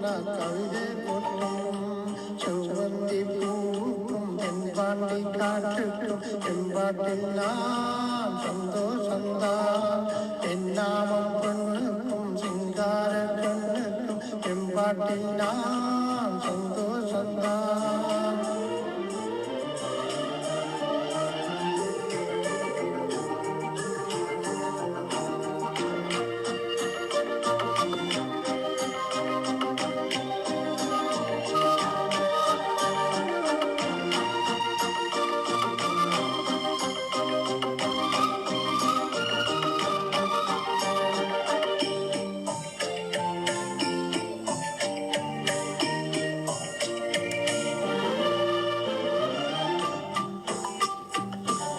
കവിത കൊട്ടും ചുവന്തി പൂക്കും തെൻപാണ്ടി കാട്ടും എമ്പാട്ടെല്ലാം സന്തോഷം എന്നാമം പെണ്ണുക്കും സിംഗാര പെണ്ണുക്കും എമ്പാട്ടെല്ലാം സന്തോഷം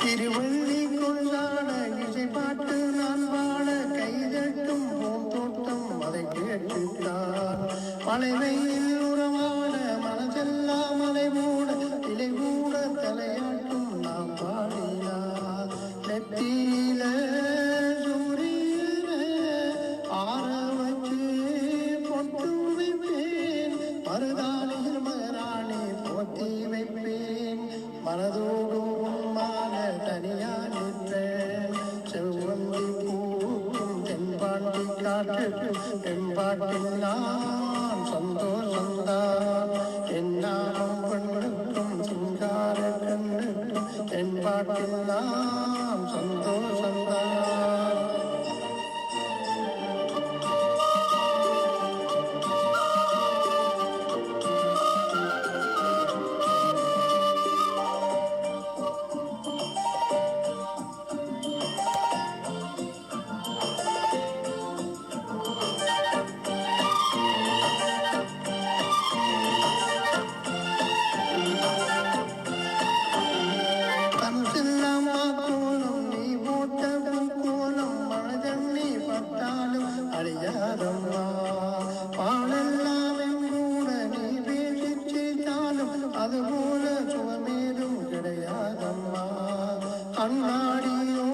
திருவள்ளி கொண்டாட இசை பாட்டு நான் பாட கைதட்டும் பூந்தோட்டம் அதை கேட்டுத்தான் மழை வெயில் உறவாட மனசெல்லாம் மலை மூட இலை மூட தலையாட்டும் நாம் பாடினார் நெத்தியில சூரியன ஆற வச்சு பொட்டு வைப்பேன் மருதாளியில் மகராணி போத்தி வைப்பேன் மனதோடு தனியானிற்ற செவ்வந்தி பூக்கும் தென்பாண்டி காட்டு தென்பாட்டெல்லாம் சந்தோஷந்தான் என்னாலும் பெண்ணுக்கும் சிங்கார கண்ணுக்கும் தென்பாட்டெல்லாம் சந்தோஷந்தான் அறியாதம்மா பாடெல்லாம் கூட நீ பேசி செய்தாலும் அதுபோல சுகமேதும் கிடையாதம்மா கண்ணாடியோ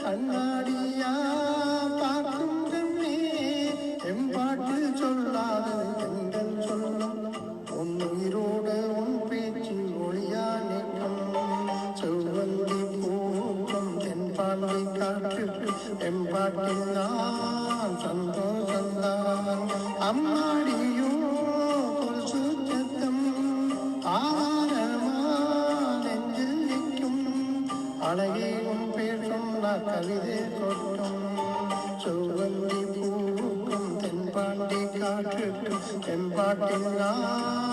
கண்ணாடியா பார்க்கும் கண்ணே எம்பாட்டில் சொல்லாத எங்கள் சொல்லும் உன் உயிரோடு உன் பேச்சு ஒளியா நிற்கும் செவ்வந்தி பூக்கும் தென்பாண்டி காட்டு எம்பாட்டெல்லாம் சந்தோஷந்தான் அம்மாடியோ ஒரு சுத்தம் ஆரமா நெஞ்சில் நிற்கும் அழகே உன் பேர் சொன்ன கவிதை கொட்டும் செவ்வந்தி பூக்கும் தென்பாண்டி காட்டு எம்பாட்டெல்லாம்